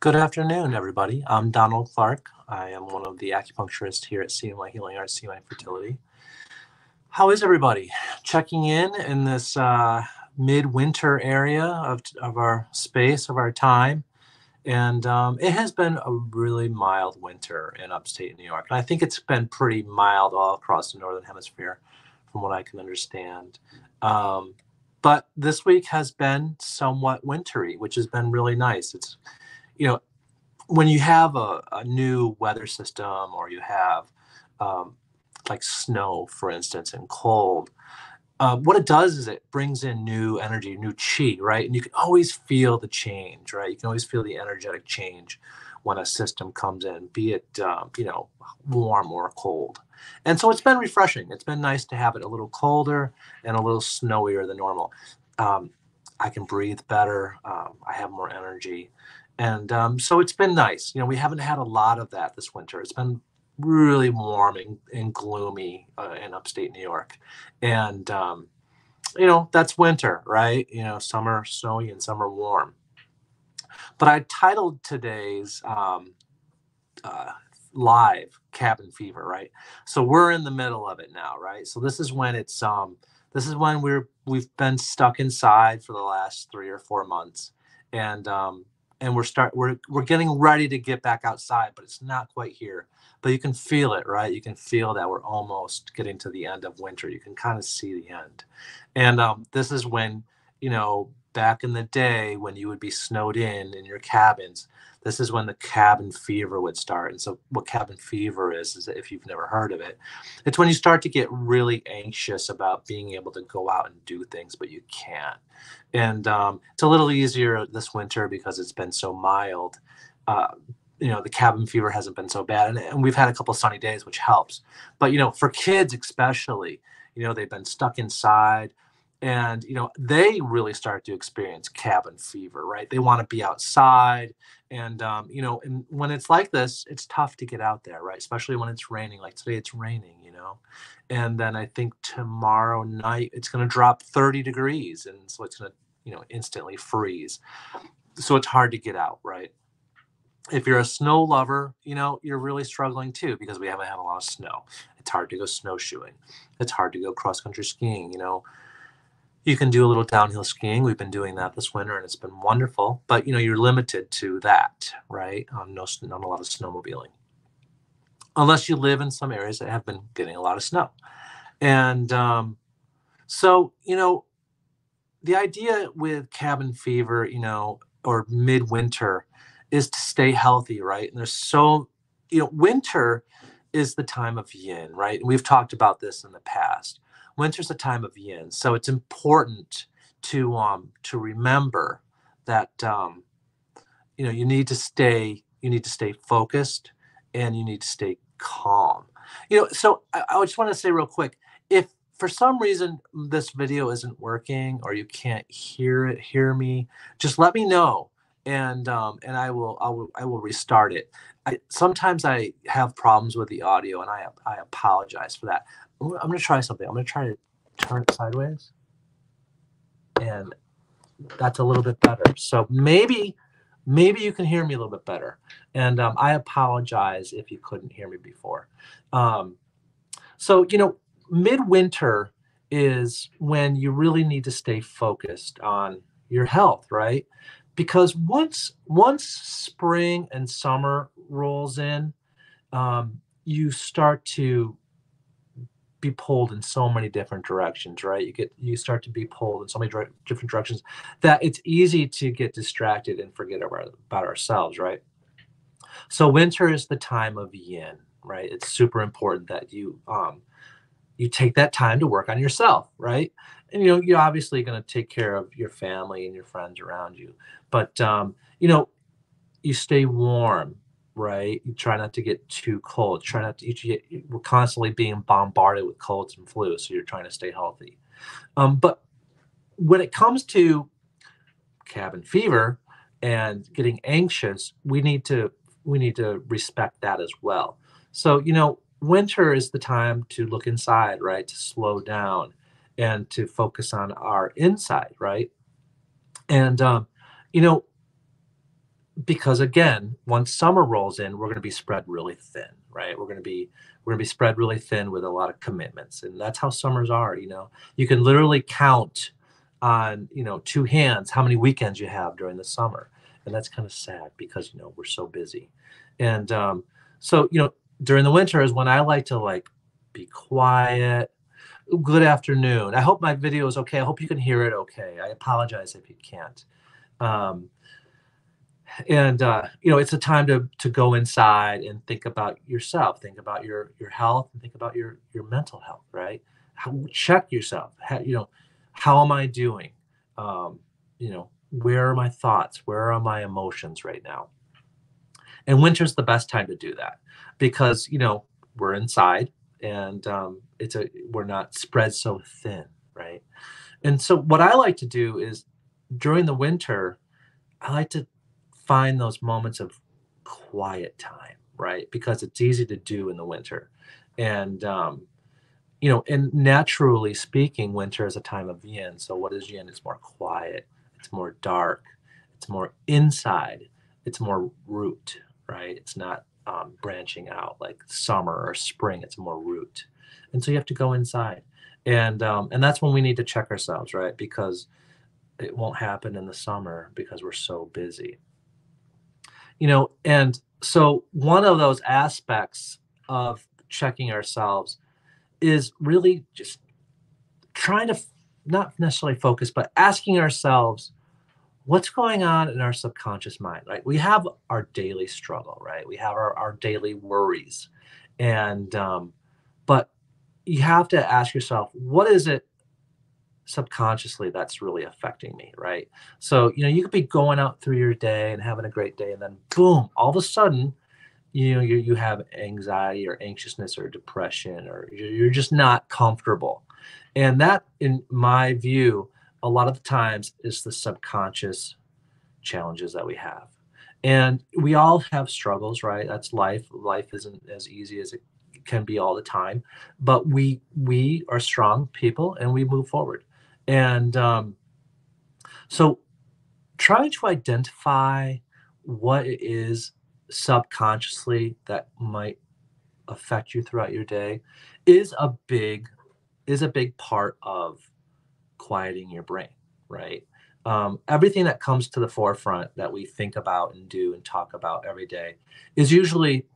Good afternoon, everybody. I'm Donald Clark. I am one of the acupuncturists here at CMY Healing Arts, CMY Fertility. How is everybody? Checking in this midwinter area of our space, of our time. And it has been a really mild winter in upstate New York. And I think it's been pretty mild all across the Northern Hemisphere, from what I can understand. But this week has been somewhat wintry, which has been really nice. It's, you know, when you have a new weather system or you have um, like snow, for instance, and cold, what it does is it brings in new energy, new chi, right? And you can always feel the change, right? You can always feel the energetic change when a system comes in, be it, warm or cold. And so it's been refreshing. It's been nice to have it a little colder and a little snowier than normal. Um, I can breathe better. I have more energy. And so it's been nice. We haven't had a lot of that this winter. It's been really warm and gloomy in upstate New York. And, that's winter, right? Summer snowy and summer warm. But I titled today's uh, live cabin fever, right? So we're in the middle of it now, right? So this is when we've been stuck inside for the last 3 or 4 months, and we're getting ready to get back outside, but it's not quite here. But you can feel it, right? You can feel that we're almost getting to the end of winter. You can kind of see the end, and this is when back in the day when you would be snowed in your cabins, this is when the cabin fever would start. And so what cabin fever is that, if you've never heard of it, it's when you start to get really anxious about being able to go out and do things, but you can't. And it's a little easier this winter because it's been so mild. Uh, the cabin fever hasn't been so bad. And we've had a couple sunny days, which helps. But, for kids especially, they've been stuck inside, and they really start to experience cabin fever, right? They want to be outside, and and when it's like this, it's tough to get out there, right? Especially when it's raining, like today it's raining. And then I think tomorrow night it's going to drop 30 degrees, and so it's going to instantly freeze. So it's hard to get out, right? If you're a snow lover, you're really struggling too, because we haven't had a lot of snow. It's hard to go snowshoeing. It's hard to go cross country skiing. You can do a little downhill skiing. We've been doing that this winter, and it's been wonderful. But you're limited to that, right? Not a lot of snowmobiling, unless you live in some areas that have been getting a lot of snow. And so the idea with cabin fever, or midwinter, is to stay healthy, right? And winter is the time of yin, right? And we've talked about this in the past. Winter's the time of yin, so it's important to remember that you need to stay focused, and you need to stay calm. So I just want to say real quick, if for some reason this video isn't working, or you can't hear me, just let me know, and I will restart it. Sometimes I have problems with the audio, and I apologize for that. I'm going to try something. I'm going to try to turn it sideways, and that's a little bit better. So maybe you can hear me a little bit better. And I apologize if you couldn't hear me before. So midwinter is when you really need to stay focused on your health, right? Because once spring and summer rolls in, you start to be pulled in so many different directions, right? You start to be pulled in so many different directions that it's easy to get distracted and forget about ourselves, right? So winter is the time of yin, right? It's super important that you take that time to work on yourself, right? And you're obviously going to take care of your family and your friends around you, but you stay warm, right? You try not to get too cold. Try not to. We're constantly being bombarded with colds and flu, so you're trying to stay healthy. But when it comes to cabin fever and getting anxious, we need to respect that as well. So winter is the time to look inside, right? To slow down and to focus on our inside, right? And you know because again, once summer rolls in, we're going to be spread really thin, right? We're going to be spread really thin with a lot of commitments, and that's how summers are. You can literally count on two hands how many weekends you have during the summer, and that's kind of sad because we're so busy, and so during the winter is when I like to be quiet. Good afternoon. I hope my video is okay. I hope you can hear it okay. I apologize if you can't. Um, and it's a time to go inside and think about yourself, think about your health, and think about your mental health, right? Check yourself. How am I doing? Where are my thoughts? Where are my emotions right now? And winter's the best time to do that because we're inside, and we're not spread so thin, right? And so what I like to do is during the winter, I like to find those moments of quiet time, right? Because it's easy to do in the winter. And and naturally speaking, winter is a time of yin. So what is yin? It's more quiet, it's more dark, it's more inside, it's more root, right? It's not branching out like summer or spring, it's more root. And so you have to go inside. And that's when we need to check ourselves, right? Because it won't happen in the summer because we're so busy. And so one of those aspects of checking ourselves is really just trying to not necessarily focus, but asking ourselves, what's going on in our subconscious mind? Right? We have our daily struggle, right? We have our daily worries. And, but you have to ask yourself, what is it subconsciously that's really affecting me, right? So, you could be going out through your day and having a great day, and then boom, all of a sudden, you have anxiety or anxiousness or depression, or you're just not comfortable. And that, in my view, a lot of the times is the subconscious challenges that we have. And we all have struggles, right? That's life. Life isn't as easy as it can be all the time, but we are strong people and we move forward. And so try to identify what it is subconsciously that might affect you throughout your day is a big part of quieting your brain, right? Everything that comes to the forefront that we think about and do and talk about every day is usually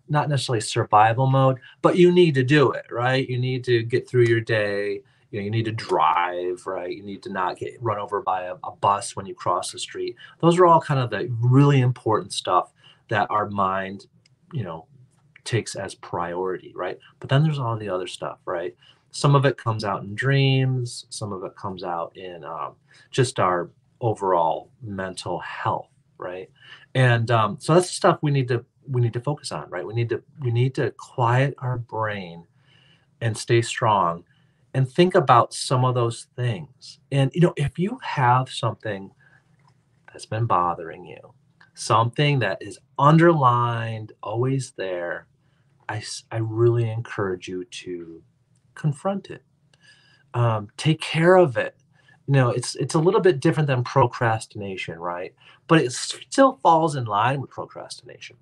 not necessarily survival mode, but you need to do it, right? You need to get through your day. You need to drive, right? You need to not get run over by a bus when you cross the street. Those are all kind of the really important stuff that our mind, you know, takes as priority, right? But then there's all the other stuff, right? Some of it comes out in dreams. Some of it comes out in just our overall mental health, right? And so that's the stuff we need to focus on, right? We need to quiet our brain and stay strong and think about some of those things. And if you have something that's been bothering you, something that is underlined, always there, I really encourage you to confront it. Take care of it. It's a little bit different than procrastination, right? But it still falls in line with procrastination.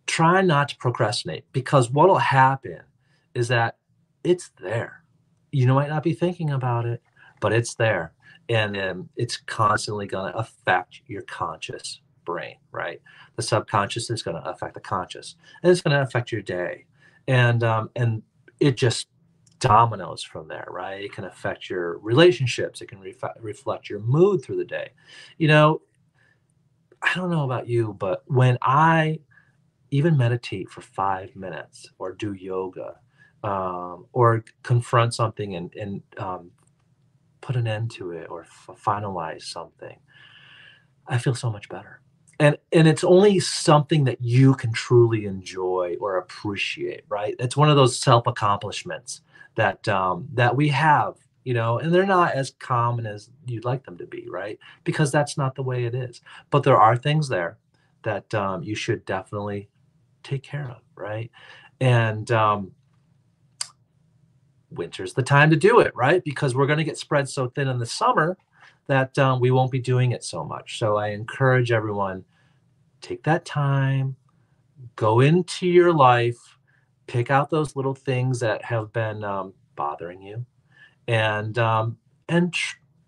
Try not to procrastinate because what'll happen is that it's there. You might not be thinking about it, but it's there, and it's constantly going to affect your conscious brain, right? The subconscious is going to affect the conscious, and it's going to affect your day, and it just dominoes from there, right? It can affect your relationships. It can reflect your mood through the day. You know, I don't know about you, but when I even meditate for 5 minutes or do yoga, or confront something and put an end to it or finalize something, I feel so much better. And it's only something that you can truly enjoy or appreciate, right? It's one of those self accomplishments that we have, and they're not as common as you'd like them to be, right? Because that's not the way it is. But there are things there that you should definitely take care of, right? And winter's the time to do it, right? Because we're going to get spread so thin in the summer that we won't be doing it so much. So I encourage everyone, take that time, go into your life, pick out those little things that have been bothering you, and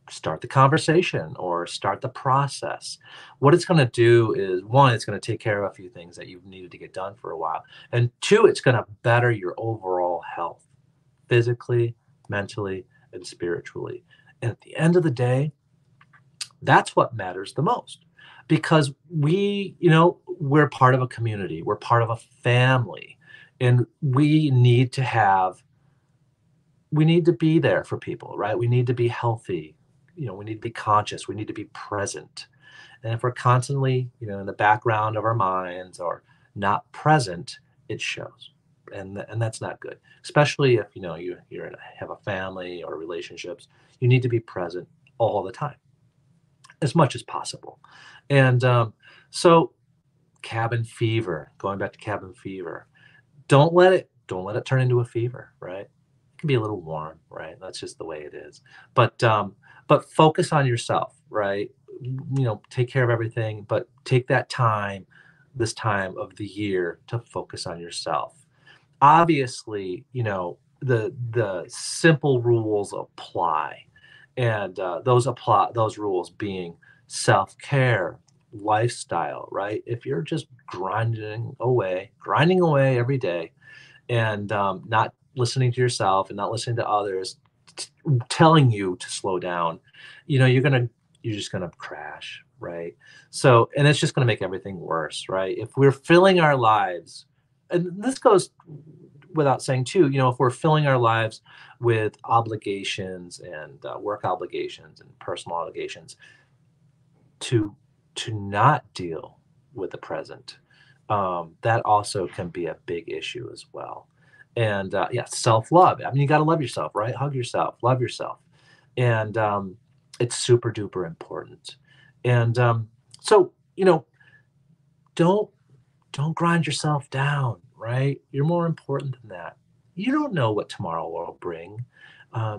start the conversation or start the process. What it's going to do is, one, it's going to take care of a few things that you've needed to get done for a while, and two, it's going to better your overall health, physically, mentally, and spiritually. And at the end of the day, that's what matters the most, because we're part of a community, we're part of a family, and we need to be there for people, right? We need to be healthy. We need to be conscious. We need to be present. And if we're constantly, in the background of our minds or not present, it shows. And that's not good. Especially if, have a family or relationships, you need to be present all the time, as much as possible. And so cabin fever, going back to cabin fever, don't let it turn into a fever, right? Can be a little warm, right? That's just the way it is. But focus on yourself, right? Take care of everything, but take that time, this time of the year, to focus on yourself. Obviously, the simple rules apply, and those rules being self-care, lifestyle, right? If you're just grinding away every day, and not listening to yourself and not listening to others telling you to slow down, you're just gonna crash, right? So, and it's just gonna make everything worse, right? If we're filling our lives, and this goes without saying too, if we're filling our lives with obligations and work obligations and personal obligations, to not deal with the present, that also can be a big issue as well. And yeah, self-love. I mean, you got to love yourself, right? Hug yourself, love yourself, and it's super duper important. And so, don't grind yourself down, right? You're more important than that. You don't know what tomorrow will bring.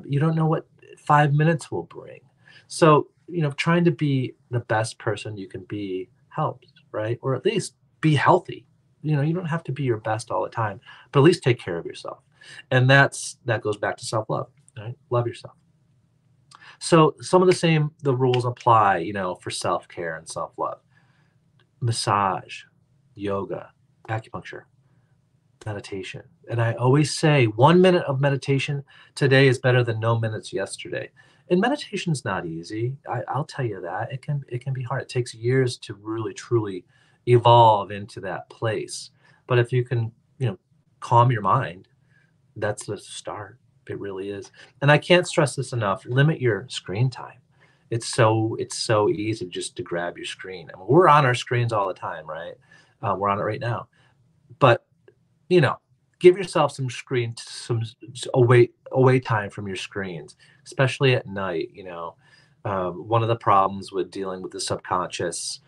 You don't know what 5 minutes will bring. So, trying to be the best person you can be helps, right? Or at least be healthy. You don't have to be your best all the time, but at least take care of yourself. And that goes back to self-love, right? Love yourself. So some of the rules apply, for self-care and self-love. Massage, yoga, acupuncture, meditation. And I always say 1 minute of meditation today is better than no minutes yesterday. And meditation's not easy. I'll tell you that. It can be hard. It takes years to really truly evolve into that place. But if you can, calm your mind, that's the start. It really is. And I can't stress this enough. Limit your screen time. It's so easy just to grab your screen. I mean, we're on our screens all the time, right? We're on it right now. But you know, give yourself some away time from your screens, especially at night. One of the problems with dealing with the subconscious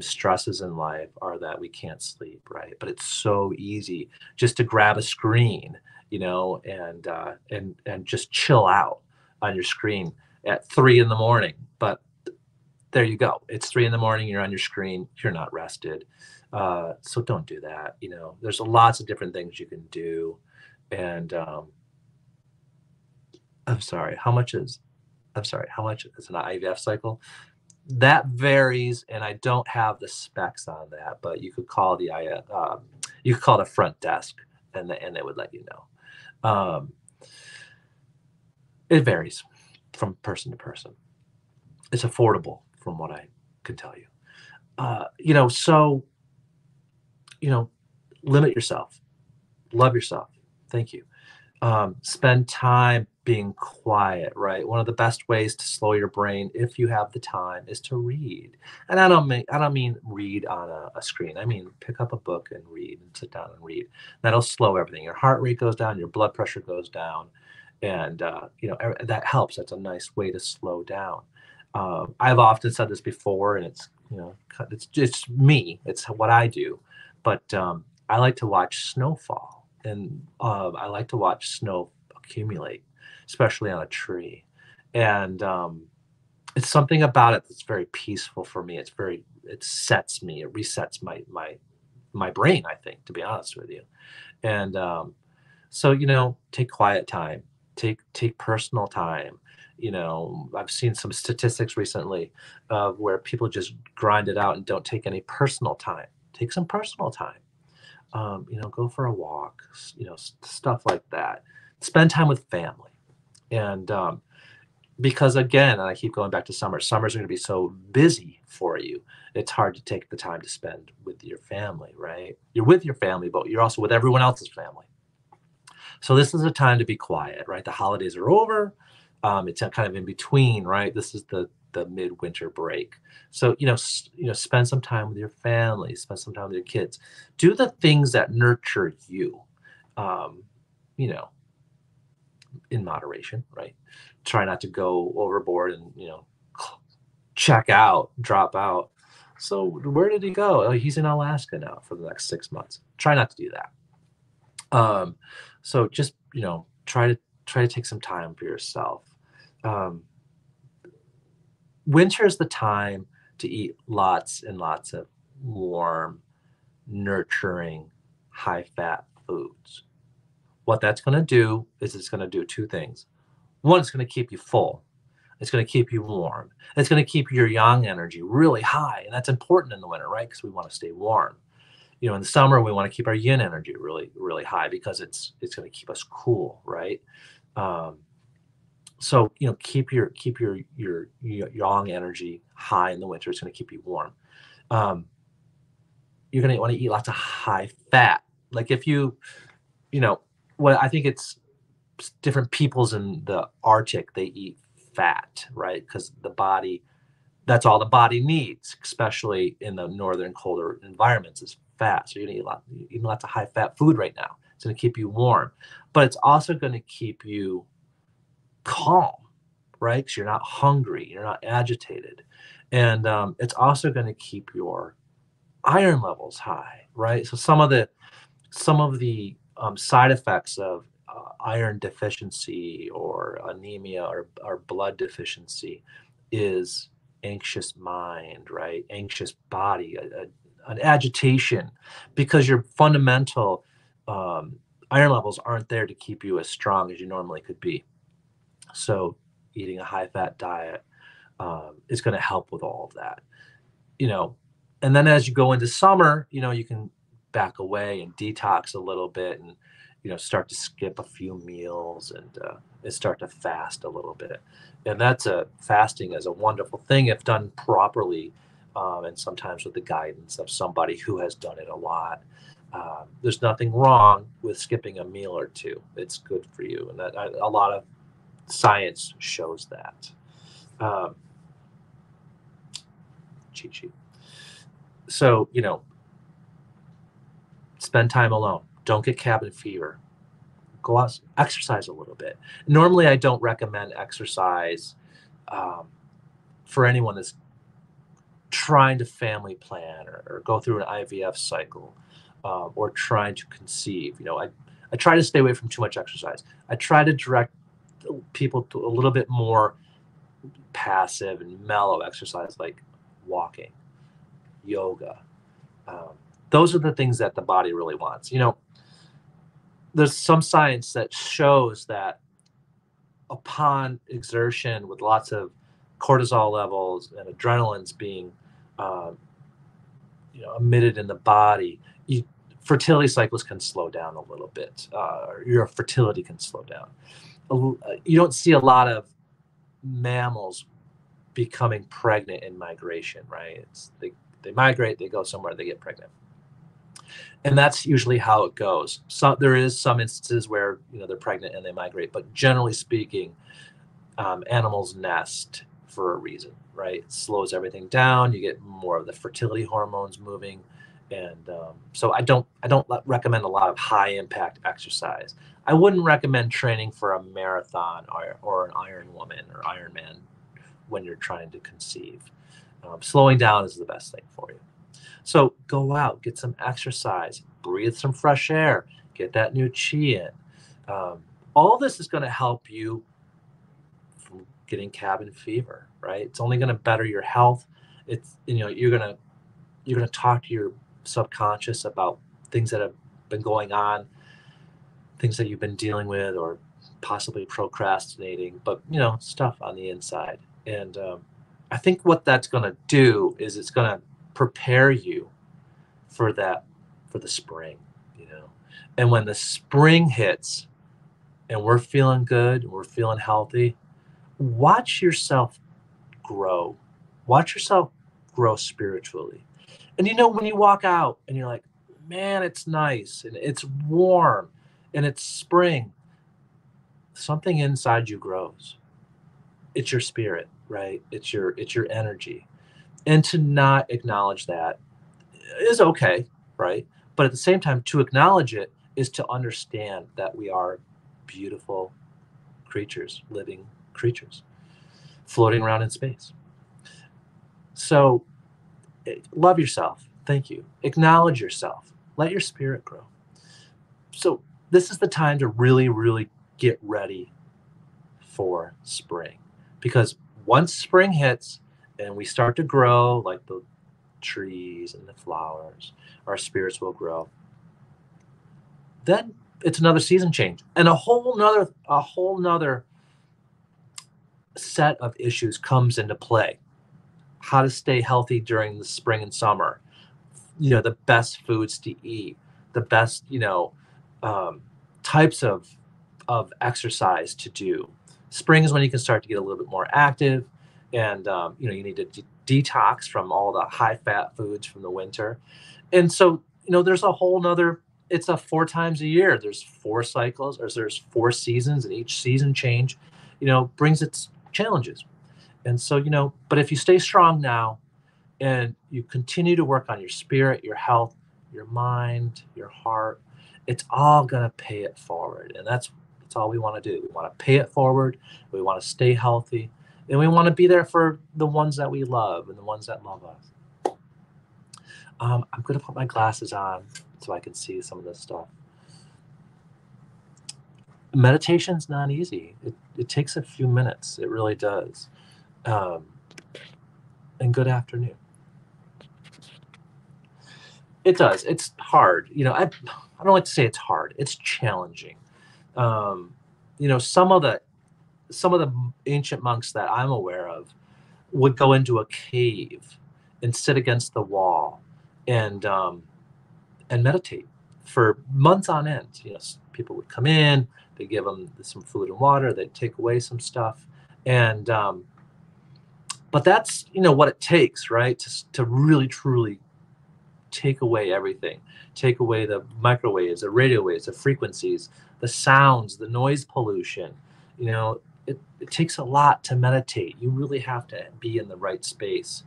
stresses in life are that we can't sleep, right? But it's so easy just to grab a screen, and just chill out on your screen at 3 in the morning. But there you go. It's 3 in the morning. You're on your screen. You're not rested. So don't do that. There's lots of different things you can do. And I'm sorry. How much is an IVF cycle? That varies, and I don't have the specs on that. But you could call you could call the front desk, and they would let you know. It varies from person to person. It's affordable, from what I can tell you. So you know, limit yourself, love yourself. Thank you. Spend time being quiet, right? One of the best ways to slow your brain, if you have the time, is to read. And I don't mean read on a screen. I mean pick up a book and read, and sit down and read. That'll slow everything. Your heart rate goes down, your blood pressure goes down, and that helps. That's a nice way to slow down. I've often said this before, and it's me. It's what I do, but I like to watch snowfall, and I like to watch snow accumulate, especially on a tree. And it's something about it that's very peaceful for me. It sets me, it resets my brain, I think, to be honest with you. And so, take quiet time, take personal time. I've seen some statistics recently of where people just grind it out and don't take any personal time. Take some personal time. Go for a walk, stuff like that. Spend time with family. And because again, and I keep going back to summer, summers are going to be so busy for you. It's hard to take the time to spend with your family, right? You're with your family, but you're also with everyone else's family. So this is a time to be quiet, right? The holidays are over. It's kind of in between, right? This is the midwinter break. So spend some time with your family, spend some time with your kids. Do the things that nurture you, um, you know, in moderation, right? Try not to go overboard and check out, drop out. So where did he go? Oh, he's in Alaska now for the next 6 months. Try not to do that. So just try to take some time for yourself. Um, Winter is the time to eat lots and lots of warm, nurturing, high fat foods. What that's going to do is it's going to do two things. One, it's going to keep you full. It's going to keep you warm. It's going to keep your yang energy really high, and that's important in the winter, right? Because we want to stay warm. In the summer we want to keep our yin energy really, really high because it's going to keep us cool, right? Um, so keep your yang energy high in the winter. It's going to keep you warm. Um, you're going to want to eat lots of high fat. Like if you know, what I think it's different peoples in the Arctic, they eat fat, right? Because that's all the body needs, especially in the northern colder environments, is fat. So you're gonna eat lots of high fat food right now. It's gonna keep you warm, but it's also gonna keep you calm, right? Because you're not hungry, you're not agitated, and it's also gonna keep your iron levels high, right? So some of the side effects of iron deficiency or anemia or blood deficiency is anxious mind, right? Anxious body, an agitation, because your fundamental um, iron levels aren't there to keep you as strong as you normally could be. So, eating a high fat diet is going to help with all of that. you know, and then as you go into summer, you can back away and detox a little bit and, start to skip a few meals and start to fast a little bit. And fasting is a wonderful thing if done properly, and sometimes with the guidance of somebody who has done it a lot. There's nothing wrong with skipping a meal or two. It's good for you. And a lot of science shows that. Um, cheat sheet. So, spend time alone. Don't get cabin fever. Go out, exercise a little bit. Normally, I don't recommend exercise um, for anyone that's trying to family plan or go through an IVF cycle, or trying to conceive. I try to stay away from too much exercise. I try to direct people to a little bit more passive and mellow exercise like walking, yoga. Um, those are the things that the body really wants. There's some science that shows that upon exertion with lots of cortisol levels and adrenaline's being um, emitted in the body, fertility cycles can slow down a little bit. Your fertility can slow down. You don't see a lot of mammals becoming pregnant in migration, right? They migrate, they go somewhere, they get pregnant, and that's usually how it goes. So there is some instances where they're pregnant and they migrate, but generally speaking, animals nest for a reason, right? It slows everything down. You get more of the fertility hormones moving, and so I don't recommend a lot of high impact exercise. I wouldn't recommend training for a marathon or an Iron Woman or Iron Man when you're trying to conceive. Slowing down is the best thing for you. So go out, get some exercise, breathe some fresh air, get that new chi in. All this is going to help you from getting cabin fever, right? It's only going to better your health. It's, you're going to talk to your subconscious about things that have been going on, things that you've been dealing with, or possibly procrastinating, but stuff on the inside. And I think what that's going to do is it's going to prepare you for the spring, and when the spring hits and we're feeling good, we're feeling healthy, watch yourself grow. Watch yourself grow spiritually. And when you walk out and you're like, man, it's nice and it's warm and it's spring, something inside you grows. It's your spirit, right? It's your energy. And to not acknowledge that is okay, right? But at the same time, to acknowledge it is to understand that we are beautiful creatures, living creatures, floating around in space. So love yourself. Thank you. Acknowledge yourself. Let your spirit grow. So this is the time to really, really get ready for spring. Because once spring hits and we start to grow like the trees and the flowers, our spirits will grow. Then it's another season change and a whole nother set of issues comes into play. How to stay healthy during the spring and summer, the best foods to eat, the best, types of exercise to do. Spring is when you can start to get a little bit more active, and you need to detox from all the high fat foods from the winter. And so, there's a whole nother, it's a 4 times a year. There's 4 cycles, or there's 4 seasons, and each season change, brings its challenges. And so, but if you stay strong now and you continue to work on your spirit, your health, your mind, your heart, it's all going to pay it forward. And that's all we want to do. We want to pay it forward. We want to stay healthy. And we want to be there for the ones that we love and the ones that love us. I'm going to put my glasses on so I can see some of this stuff. Meditation's not easy. It takes a few minutes. It really does. And good afternoon. It does. It's hard. I don't like to say it's hard. It's challenging. Some of the ancient monks that I'm aware of would go into a cave and sit against the wall and meditate for months on end. People would come in, they give them some food and water, they'd take away some stuff, and but that's what it takes, right? To really truly take away everything, take away the microwaves, the radio waves, the frequencies, the sounds, the noise pollution. It takes a lot to meditate. You really have to be in the right space.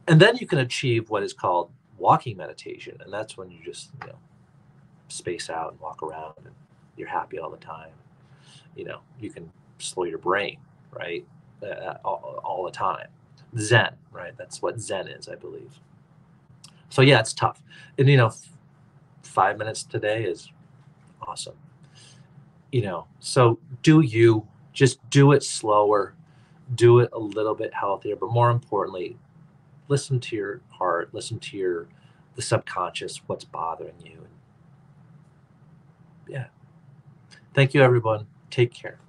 And then you can achieve what is called walking meditation. And that's when you just, space out and walk around and you're happy all the time. You can slow your brain, right? All the time. Zen, right? That's what Zen is, I believe. So yeah, it's tough. And 5 minutes today is awesome. So just do it slower, do it a little bit healthier, but more importantly, listen to your heart, listen to the subconscious, what's bothering you. Yeah. Thank you, everyone. Take care.